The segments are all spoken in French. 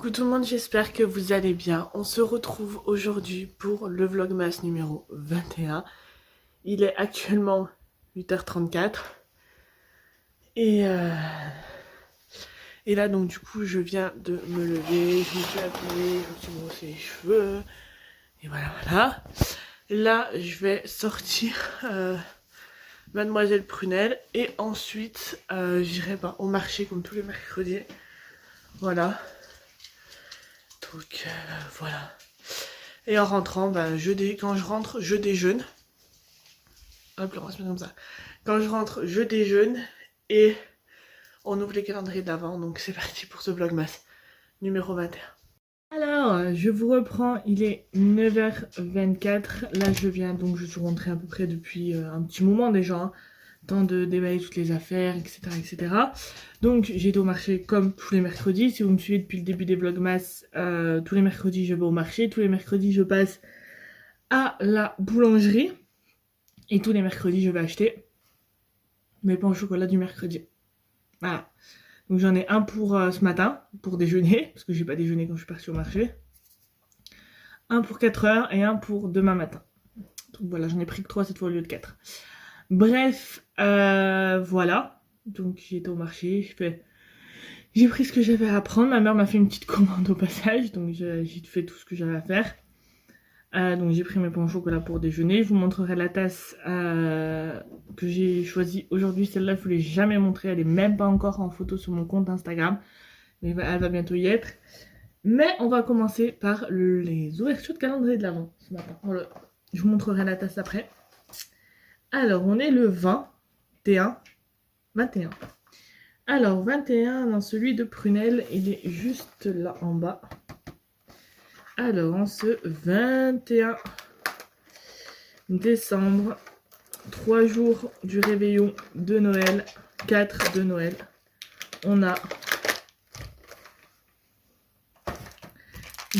Coucou tout le monde, j'espère que vous allez bien. On se retrouve aujourd'hui pour le Vlogmas numéro 21. Il est actuellement 8h34. Et là donc du coup je viens de me lever, je me suis habillée, je me suis brossé les cheveux. Et voilà. Là je vais sortir Mademoiselle Prunelle. Et ensuite j'irai au marché comme tous les mercredis. Voilà. Donc voilà. Et en rentrant, quand je rentre, je déjeune. Hop là, on va se mettre comme ça. Quand je rentre, je déjeune et on ouvre les calendriers d'avant. Donc c'est parti pour ce vlogmas numéro 21. Alors, je vous reprends, il est 9h24. Là, je suis rentrée à peu près depuis un petit moment déjà. Hein. Temps de déballer toutes les affaires, etc. etc. Donc j'ai été au marché comme tous les mercredis. Si vous me suivez depuis le début des vlogmas, tous les mercredis je vais au marché. Tous les mercredis je passe à la boulangerie. Et tous les mercredis je vais acheter mes pains au chocolat du mercredi. Voilà. Donc j'en ai un pour ce matin, pour déjeuner, parce que j'ai pas déjeuné quand je suis partie au marché. Un pour 4h et un pour demain matin. Donc voilà, j'en ai pris que 3 cette fois au lieu de 4. Bref, voilà. Donc j'ai été au marché, j'ai pris ce que j'avais à prendre. Ma mère m'a fait une petite commande au passage, donc j'ai fait tout ce que j'avais à faire. Donc j'ai pris mes pains au chocolat pour déjeuner. Je vous montrerai la tasse que j'ai choisie aujourd'hui. Celle-là, je ne vous l'ai jamais montrée. Elle est même pas encore en photo sur mon compte Instagram. Mais elle va bientôt y être. Mais on va commencer par les ouvertures de calendrier de l'Avent ce matin. Voilà. Je vous montrerai la tasse après. Alors, on est le 21. Alors, 21, dans celui de Prunelle, il est juste là en bas. Alors, en ce 21 décembre, 3 jours du réveillon de Noël, 4 de Noël, on a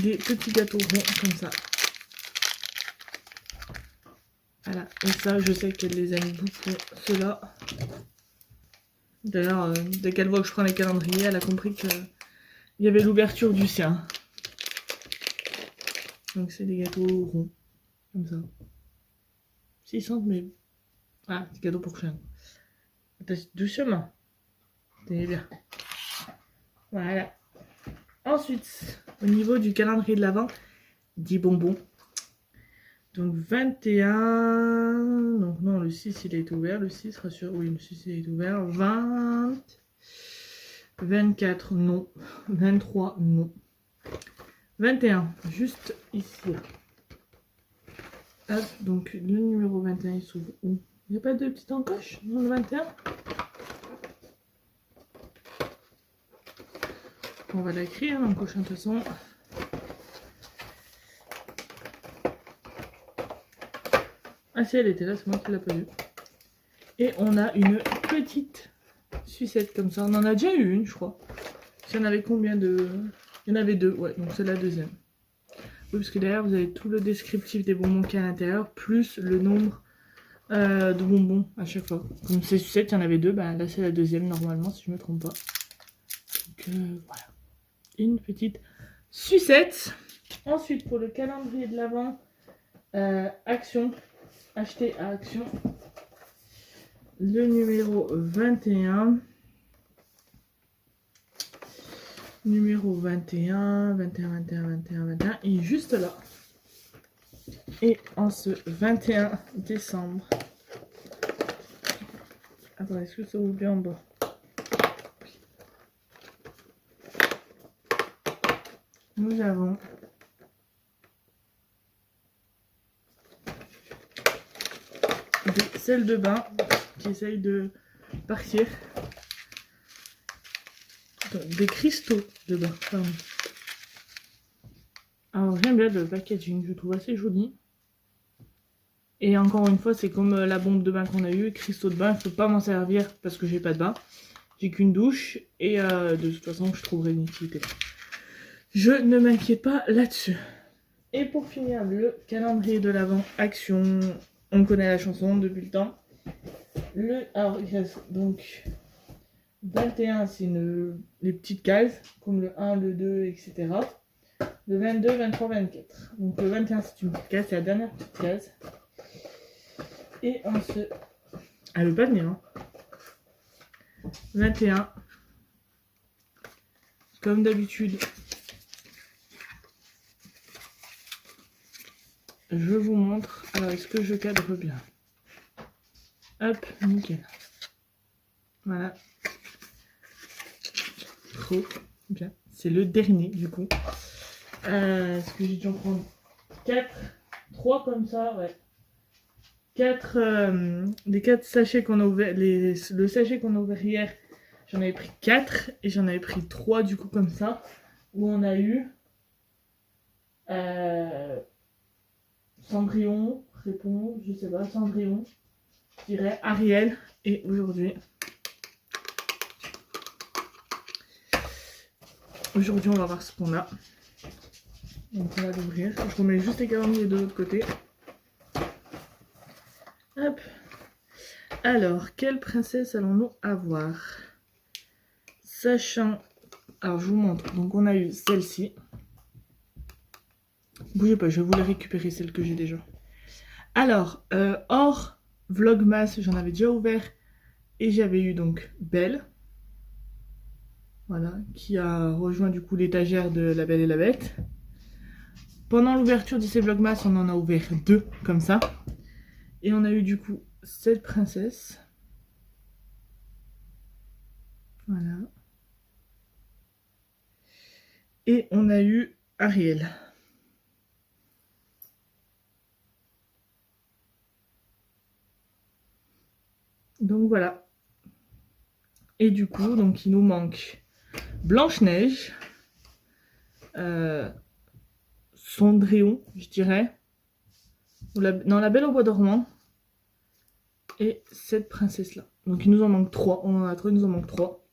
des petits gâteaux ronds comme ça. Voilà, et ça, je sais qu'elle les aime beaucoup, ceux-là. D'ailleurs, dès qu'elle voit que je prends les calendriers, elle a compris qu'il y avait l'ouverture du sien. Donc c'est des gâteaux ronds, comme ça. 600, mais... Ah, c'est cadeau pour chien. Doucement. Tenez bien. Voilà. Ensuite, au niveau du calendrier de l'Avent, 10 bonbons. Donc 21... Donc non, le 6 il est ouvert. Le 6, rassure. Oui, le 6 il est ouvert. 20... 24, non. 23, non. 21, juste ici. Hop, donc le numéro 21 il s'ouvre où? Il n'y a pas de petite encoche dans le 21? On va l'écrire, l'encoche de toute façon. Ah si, elle était là, c'est moi qui l'ai pas vue. Et on a une petite sucette comme ça. On en a déjà eu une, je crois. Il y en avait combien de... Il y en avait 2, ouais, donc c'est la deuxième. Oui, parce que derrière, vous avez tout le descriptif des bonbons qu'il y a à l'intérieur, plus le nombre de bonbons à chaque fois. Comme ces sucettes, il y en avait 2, là c'est la deuxième normalement, si je me trompe pas. Donc voilà. Une petite sucette. Ensuite, pour le calendrier de l'Avent, Action, acheter à Action, le numéro 21. Numéro 21, il est juste là. Et en ce 21 décembre... Attends, est-ce que ça ouvre bien en bas? Nous avons... des sels de bain qui essayent de partir. Des cristaux de bain, pardon. Alors j'aime bien le packaging, je trouve assez joli. Et encore une fois, c'est comme la bombe de bain qu'on a eue, cristaux de bain, il ne faut pas m'en servir parce que j'ai pas de bain. J'ai qu'une douche et de toute façon je trouverai une utilité. Je ne m'inquiète pas là-dessus. Et pour finir, le calendrier de l'Avent Action. On connaît la chanson depuis le temps. Alors il reste donc 21, c'est les petites cases, comme le 1, le 2, etc. Le 22, 23, 24. Donc le 21, c'est une petite case, c'est la dernière petite case. Et ensuite... Elle veut pas venir, hein. 21. Comme d'habitude. Je vous montre. Alors, est-ce que je cadre bien? Hop, nickel. Voilà. Trop bien. C'est le dernier, du coup. Est-ce que j'ai dû en prendre 4? 3 comme ça, ouais. 4, les 4 sachets qu'on a ouvert, le sachet qu'on a ouvert hier, j'en avais pris 4 et j'en avais pris 3 du coup comme ça, où on a eu Cendrillon, répond, je sais pas, Cendrillon, je dirais Ariel, et aujourd'hui on va voir ce qu'on a. Donc on va l'ouvrir, je remets juste les calendriers de l'autre côté. Hop. Alors, quelle princesse allons-nous avoir? Sachant... Alors, je vous montre. Donc, on a eu celle-ci. Bougez pas, je vais vous la récupérer, celle que j'ai déjà. Alors, hors Vlogmas, j'en avais déjà ouvert. Et j'avais eu donc Belle. Voilà, qui a rejoint du coup l'étagère de La Belle et la Bête. Pendant l'ouverture de ces Vlogmas, on en a ouvert 2, comme ça. Et on a eu du coup cette princesse. Voilà. Et on a eu Ariel. Donc voilà. Et du coup, donc il nous manque Blanche-Neige, Cendrillon, je dirais. Non, la Belle au bois dormant. Et cette princesse-là. Donc il nous en manque 3. On en a 3, il nous en manque 3.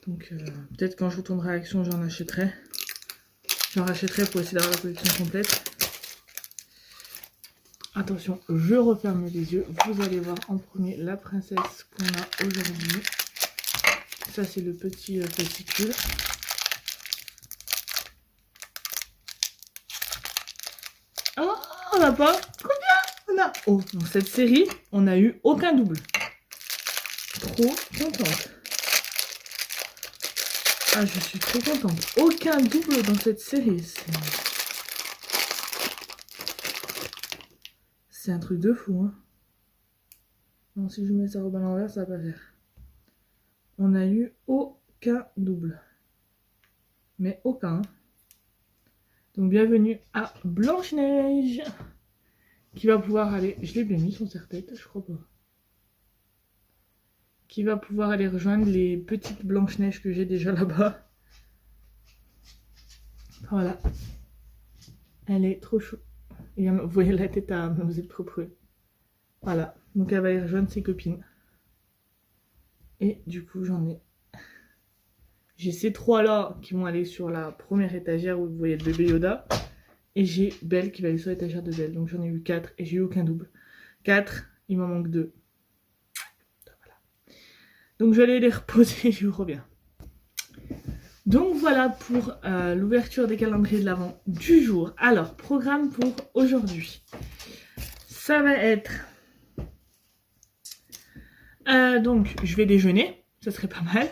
Donc peut-être quand je retournerai à l'action, j'en achèterai. J'en rachèterai pour essayer d'avoir la collection complète. Attention, je referme les yeux. Vous allez voir en premier la princesse qu'on a aujourd'hui. Ça, c'est le petit fascicule. Oh, on n'a pas. Combien on a? Oh, dans cette série, on n'a eu aucun double. Trop contente. Ah, je suis trop contente. Aucun double dans cette série. C'est un truc de fou, hein. Non, si je mets sa robe à l'envers, ça va pas faire. On n'a eu aucun double. Mais aucun. Donc bienvenue à Blanche-Neige. Qui va pouvoir aller... Je l'ai bien mis son serre-tête, je crois pas. Qui va pouvoir aller rejoindre les petites Blanche-Neige que j'ai déjà là-bas. Voilà. Elle est trop chou. Et vous voyez la tête à vous êtes trop près. Voilà. Donc elle va aller rejoindre ses copines. Et du coup j'en ai... J'ai ces 3 là qui vont aller sur la première étagère où vous voyez le bébé Yoda. Et j'ai Belle qui va aller sur l'étagère de Belle. Donc j'en ai eu 4 et j'ai eu aucun double. 4, il m'en manque 2. Voilà. Donc je vais aller les reposer et je vous reviens. Donc voilà pour l'ouverture des calendriers de l'Avent du jour. Alors, programme pour aujourd'hui. Ça va être... donc, je vais déjeuner. Ça serait pas mal.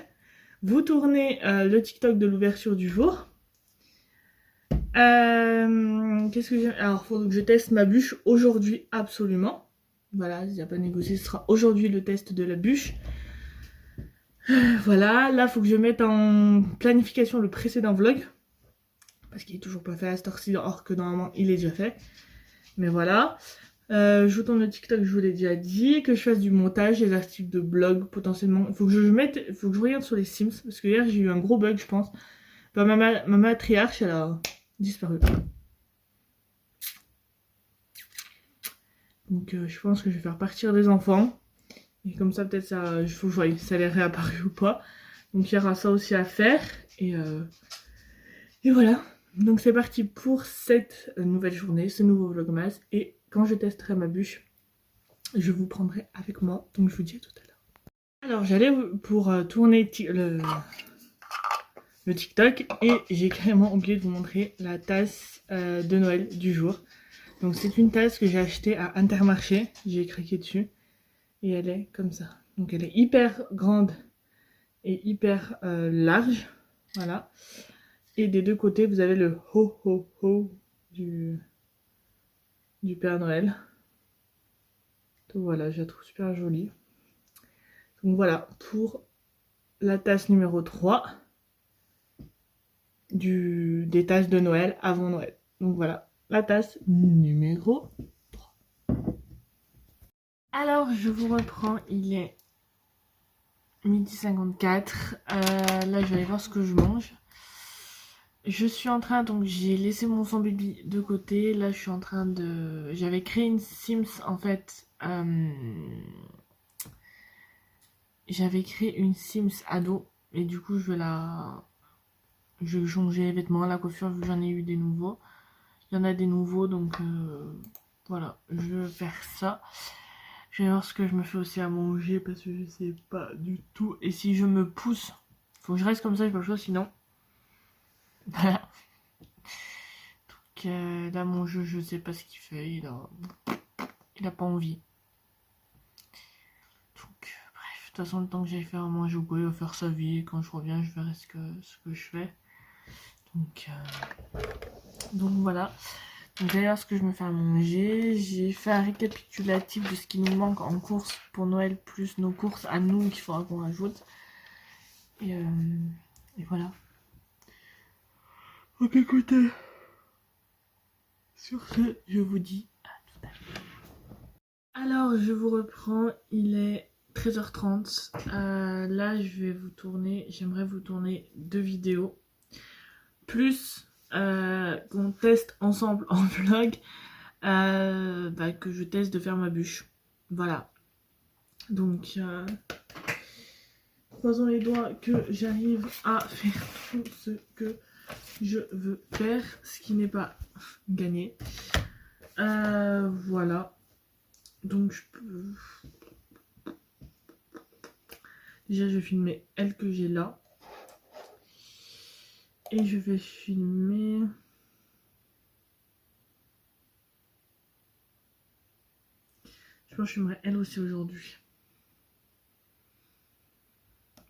Vous tournez le TikTok de l'ouverture du jour. Qu'est-ce que j'ai... Alors, il faut que je teste ma bûche aujourd'hui, absolument. Voilà, il n'y a pas négocié. Ce sera aujourd'hui le test de la bûche. Voilà, là, il faut que je mette en planification le précédent vlog. Parce qu'il est toujours pas fait à cette heure-ci, or que normalement, il est déjà fait. Mais voilà. Je vous tourne le TikTok, je vous l'ai déjà dit. Que je fasse du montage, des articles de blog, potentiellement. Il faut que je regarde sur les Sims. Parce que hier, j'ai eu un gros bug, je pense. Enfin, ma matriarche, elle a disparu. Donc, je pense que je vais faire partir des enfants. Et comme ça, peut-être, ça, il faut que je voie si elle est réapparue ou pas. Donc, il y aura ça aussi à faire. Et voilà. Donc, c'est parti pour cette nouvelle journée, ce nouveau vlogmas. Et quand je testerai ma bûche, je vous prendrai avec moi. Donc, je vous dis à tout à l'heure. Alors j'allais pour tourner le TikTok et j'ai carrément oublié de vous montrer la tasse de Noël du jour. Donc c'est une tasse que j'ai achetée à Intermarché, j'ai craqué dessus et elle est comme ça. Donc elle est hyper grande et hyper large, voilà. Et des deux côtés vous avez le ho ho ho du Père Noël. Donc voilà, je la trouve super jolie. Donc voilà pour la tasse numéro 3 des tasses de Noël avant Noël. Donc voilà, la tasse numéro 3. Alors je vous reprends, il est 12h54. Là je vais aller voir ce que je mange. Je suis en train, donc j'ai laissé mon son baby de côté. Là je suis en train de... J'avais créé une Sims en fait. J'avais créé une Sims ado. Et du coup je vais changer les vêtements, la coiffure vu que j'en ai eu des nouveaux. Il y en a des nouveaux donc voilà, je vais faire ça. Je vais voir ce que je me fais aussi à manger parce que je sais pas du tout. Et si je me pousse, faut que je reste comme ça, j'ai pas le choix sinon. Voilà. Donc là mon jeu, je sais pas ce qu'il fait, il a pas envie. Donc bref, de toute façon le temps que j'aille faire à manger ou quoi, il va faire sa vie et quand je reviens je verrai ce que je fais. Donc voilà. Donc d'ailleurs ce que je me fais à manger, j'ai fait un récapitulatif de ce qui nous manque en course pour Noël plus nos courses à nous qu'il faudra qu'on rajoute. Et voilà. Ok écoutez, sur ce je vous dis à tout à l'heure. Alors je vous reprends, il est 13h30. Là je vais vous tourner, j'aimerais vous tourner 2 vidéos. Plus qu'on teste ensemble en vlog. Que je teste de faire ma bûche. Voilà. Donc, croisons les doigts que j'arrive à faire tout ce que je veux faire, ce qui n'est pas gagné. Voilà. Donc, je peux... Déjà, je vais filmer elle que j'ai là. Et je vais filmer... Je pense que je filmerai elle aussi aujourd'hui.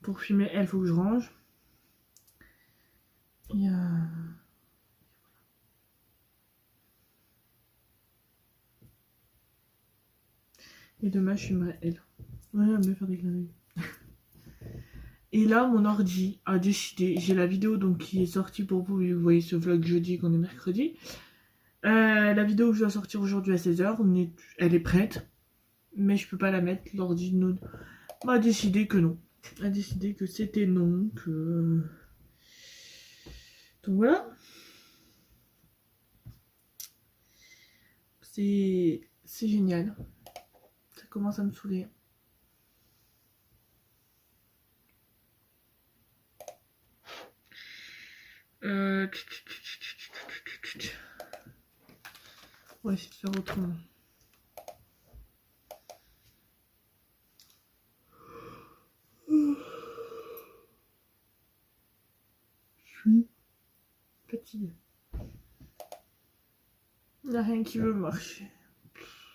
Pour filmer elle, il faut que je range. Et demain, je filmerai elle. Ouais, elle me faire des clins d'œil. Et là, mon ordi a décidé, j'ai la vidéo donc qui est sortie pour vous, vous voyez ce vlog jeudi qu'on est mercredi. La vidéo que je dois sortir aujourd'hui à 16h, elle est prête, mais je peux pas la mettre. L'ordi m'a décidé que non. A décidé que c'était non, que... Donc voilà. C'est génial. Ça commence à me saouler. On va essayer de faire autrement. Je suis fatiguée. Il n'y a rien qui veut marcher.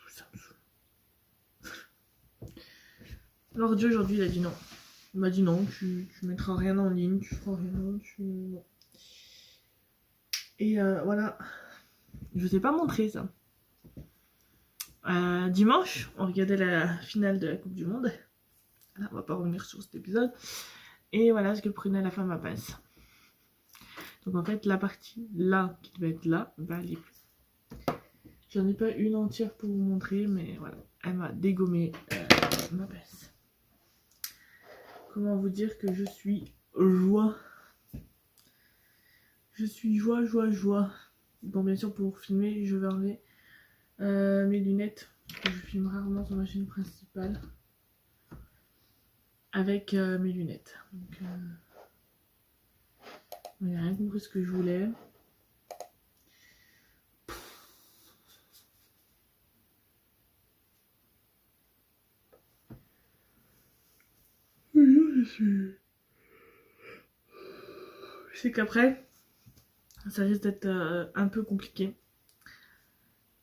Ça me saoule. L'ordi aujourd'hui il a dit non. Il m'a dit non, tu mettras rien en ligne, tu feras rien, non. Et voilà. Je vous ai pas montré ça. Dimanche, on regardait la finale de la Coupe du Monde. Là, on va pas revenir sur cet épisode. Et voilà ce que prenait la fin ma passe. Donc en fait, la partie là, qui devait être là, bah elle est plus. J'en ai pas une entière pour vous montrer, mais voilà. Elle m'a dégommé ma passe. Comment vous dire que je suis joie. Je suis joie. Bon, bien sûr, pour filmer, je vais enlever mes lunettes. Je filme rarement sur ma chaîne principale. Avec mes lunettes. Donc, on n'a rien compris ce que je voulais. C'est qu'après, ça risque d'être un peu compliqué.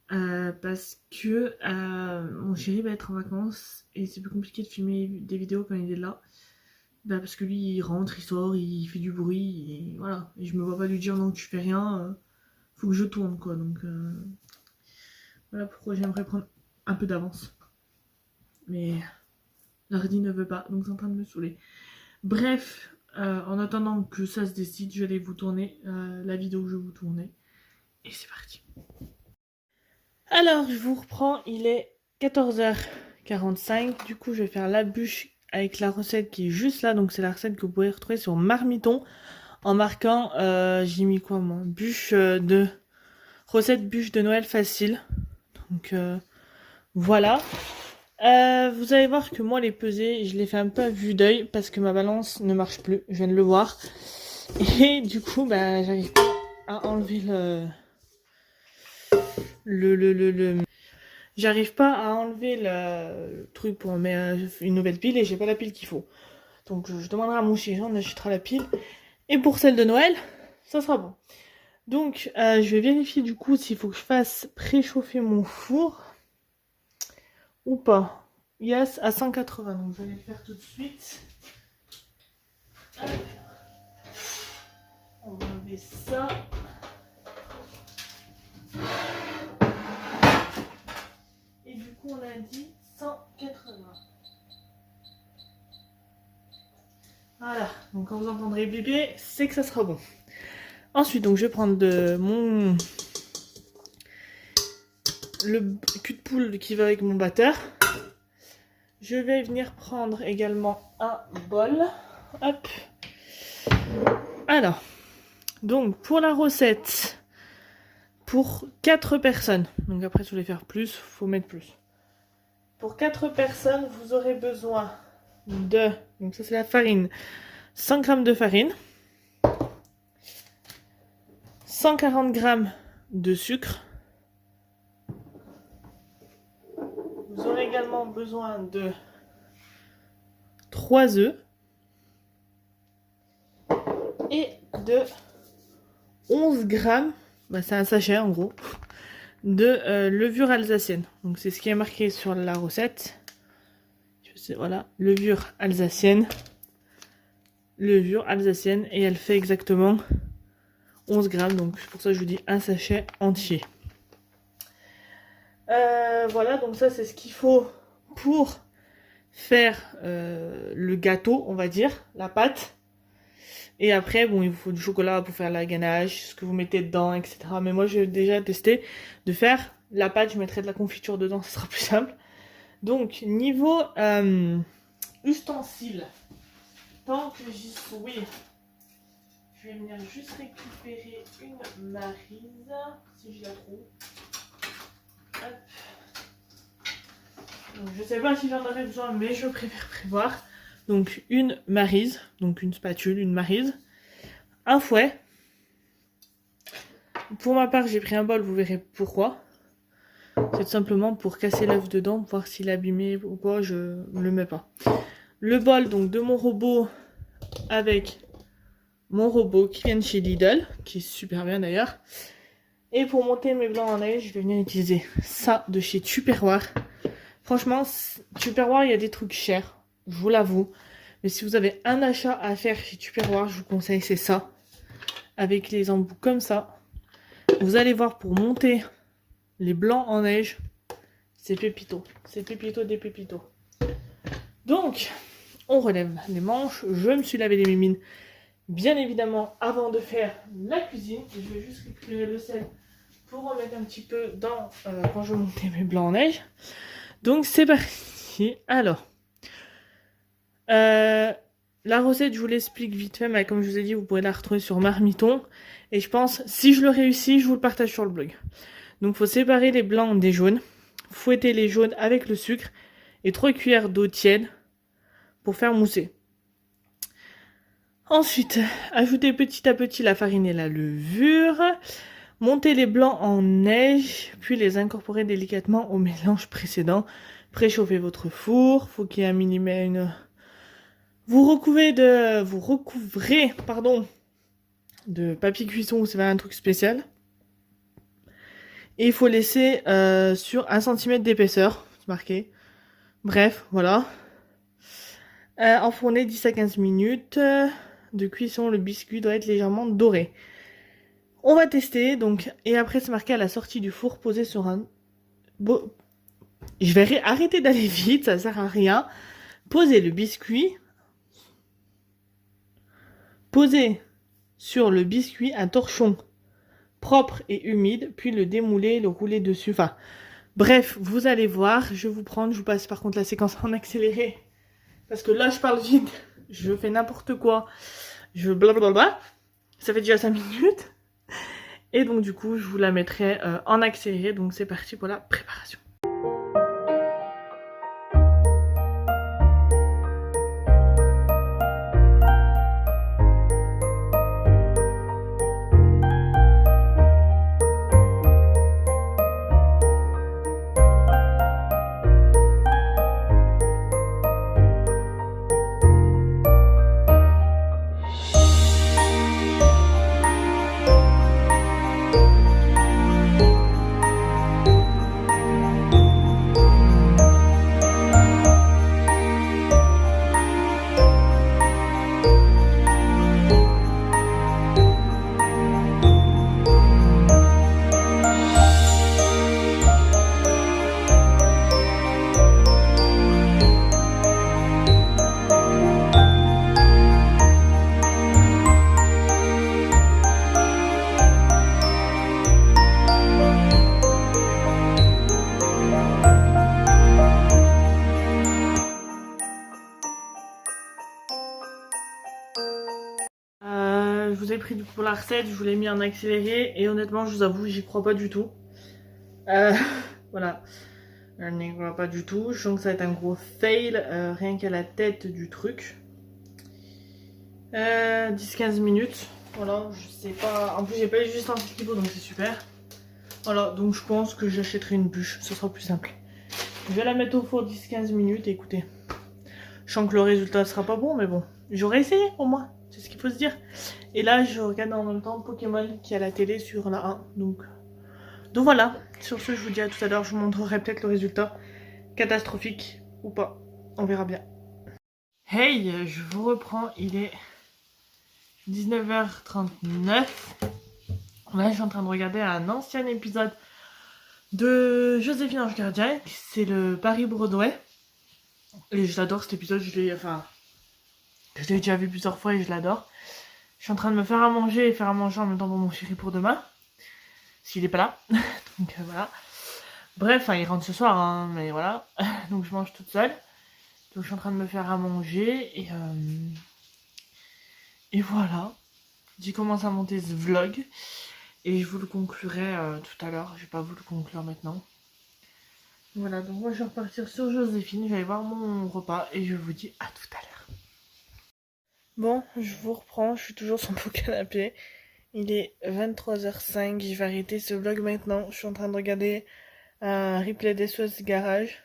Parce que mon chéri va être en vacances et c'est plus compliqué de filmer des vidéos quand il est là. Bah parce que lui il rentre, il sort, il fait du bruit et voilà. Et je me vois pas lui dire non tu fais rien, faut que je tourne quoi. Donc voilà pourquoi j'aimerais prendre un peu d'avance. Mais l'ordi ne veut pas, donc c'est en train de me saouler. Bref, en attendant que ça se décide, je vais vous tourner la vidéo que je vais vous tourner. Et c'est parti. Alors, je vous reprends, il est 14h45. Du coup, je vais faire la bûche avec la recette qui est juste là. Donc, c'est la recette que vous pouvez retrouver sur Marmiton. En marquant, j'ai mis quoi moi? Recette bûche de Noël facile. Donc, voilà. Vous allez voir que moi, les pesées, je les fais un peu à vue d'œil parce que ma balance ne marche plus. Je viens de le voir. Et du coup, bah, j'arrive pas à enlever J'arrive pas à enlever le truc pour mettre une nouvelle pile et j'ai pas la pile qu'il faut. Donc je demanderai à mon chéri, on achètera la pile. Et pour celle de Noël, ça sera bon. Donc je vais vérifier du coup s'il faut que je fasse préchauffer mon four ou pas. Yes, à 180, donc je vais le faire tout de suite. On va enlever ça. Et du coup on a dit 180. Voilà, donc quand vous entendrez bébé, c'est que ça sera bon. Ensuite, donc je vais prendre le cul de poule qui va avec mon batteur. Je vais venir prendre également un bol. Hop. Alors, donc pour la recette, pour 4 personnes, donc après si vous voulez faire plus, faut mettre plus. Pour 4 personnes, vous aurez besoin de, donc ça c'est la farine, 100 g de farine, 140 g de sucre. Vous aurez également besoin de 3 œufs et de 11 g, bah c'est un sachet en gros, de levure alsacienne. Donc c'est ce qui est marqué sur la recette. Voilà, levure alsacienne, et elle fait exactement 11 g, donc c'est pour ça que je vous dis un sachet entier. Voilà, donc ça c'est ce qu'il faut pour faire le gâteau, on va dire, la pâte. Et après, bon, il vous faut du chocolat pour faire la ganache, ce que vous mettez dedans, etc. Mais moi, j'ai déjà testé de faire la pâte, je mettrai de la confiture dedans, ce sera plus simple. Donc, niveau ustensiles, tant que j'y suis, je vais venir juste récupérer une maryse, si je la trouve. Hop. Donc, je sais pas si j'en aurai besoin, mais je préfère prévoir. Donc une maryse, donc une spatule, une maryse, un fouet. Pour ma part, j'ai pris un bol, vous verrez pourquoi. C'est tout simplement pour casser l'œuf dedans, voir s'il est abîmé ou quoi, je ne le mets pas. Le bol donc de mon robot avec mon robot qui vient de chez Lidl, qui est super bien d'ailleurs. Et pour monter mes blancs en neige, je vais venir utiliser ça de chez Tupperware. Franchement, Tupperware, il y a des trucs chers, je vous l'avoue. Mais si vous avez un achat à faire chez Tupperware, je vous conseille, c'est ça. Avec les embouts comme ça. Vous allez voir, pour monter les blancs en neige, c'est pépito. C'est pépito des pépitos. Donc, on relève les manches. Je me suis lavé les mimines, bien évidemment, avant de faire la cuisine. Je vais juste récupérer le sel pour remettre un petit peu dans quand je montais mes blancs en neige. Donc, c'est parti. Alors, la recette, je vous l'explique vite fait, mais comme je vous ai dit, vous pourrez la retrouver sur Marmiton. Et je pense, si je le réussis, je vous le partage sur le blog. Donc, il faut séparer les blancs des jaunes. Fouetter les jaunes avec le sucre et 3 cuillères d'eau tiède pour faire mousser. Ensuite, ajouter petit à petit la farine et la levure. Monter les blancs en neige, puis les incorporer délicatement au mélange précédent. Préchauffez votre four. Faut qu'il y ait un minimum Vous recouvrez pardon, de papier cuisson ou c'est un truc spécial. Et il faut laisser sur 1 cm d'épaisseur, c'est marqué. Bref, voilà. Enfourner 10 à 15 minutes de cuisson, le biscuit doit être légèrement doré. On va tester, donc, et après c'est marqué à la sortie du four, posé sur un... Je vais arrêter d'aller vite, ça sert à rien. Posez le biscuit. Posez sur le biscuit un torchon propre et humide, puis le démouler, le rouler dessus. Enfin, bref, vous allez voir. Je vais vous prendre, je vous passe par contre la séquence en accéléré. Parce que là, je parle vite, je fais n'importe quoi. Je blablabla. Ça fait déjà 5 minutes. Et donc du coup, je vous la mettrai en accéléré. Donc c'est parti pour la préparation. Je vous ai pris du coup pour la recette, je vous l'ai mis en accéléré et honnêtement je vous avoue j'y crois pas du tout. Voilà, je n'y crois pas du tout, je sens que ça va être un gros fail, rien qu'à la tête du truc. 10-15 minutes, voilà, je sais pas, en plus j'ai pas eu juste un petit pot donc c'est super. Voilà, donc je pense que j'achèterai une bûche, ce sera plus simple. Je vais la mettre au four 10-15 minutes et écoutez, je sens que le résultat sera pas bon mais bon, j'aurais essayé au moins. C'est ce qu'il faut se dire. Et là, je regarde en même temps Pokémon qui est à la télé sur la 1. Donc voilà. Sur ce, je vous dis à tout à l'heure. Je vous montrerai peut-être le résultat. Catastrophique ou pas. On verra bien. Hey, je vous reprends. Il est 19h39. Là, je suis en train de regarder un ancien épisode de Joséphine Ange Gardien. C'est le Paris-Broadway. Et je l'adore cet épisode. Je l'ai déjà vu plusieurs fois et je l'adore. Je suis en train de me faire à manger et faire à manger en même temps pour mon chéri pour demain. S'il est pas là. Donc voilà. Bref, enfin, il rentre ce soir, hein, mais voilà. Donc je mange toute seule. Donc je suis en train de me faire à manger et voilà. J'ai commencé à monter ce vlog et je vous le conclurai tout à l'heure. Je vais pas vous le conclure maintenant. Voilà, donc moi je vais repartir sur Joséphine. Je vais aller voir mon repas et je vous dis à tout à l'heure. Bon, je vous reprends. Je suis toujours sur mon canapé. Il est 23h05, je vais arrêter ce vlog maintenant. Je suis en train de regarder un replay des SOS Garage.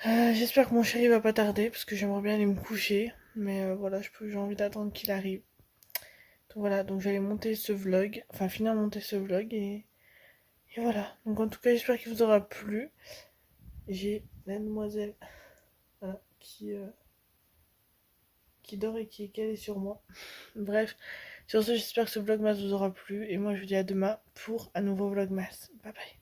J'espère que mon chéri va pas tarder parce que j'aimerais bien aller me coucher. Mais voilà, j'ai envie d'attendre qu'il arrive. Donc voilà, donc j'allais monter ce vlog, enfin finir de monter ce vlog et voilà. Donc en tout cas, j'espère qu'il vous aura plu. J'ai la demoiselle voilà, qui dort et qui est calée sur moi. Bref. Sur ce, j'espère que ce vlogmas vous aura plu. Et moi, je vous dis à demain pour un nouveau vlogmas. Bye bye.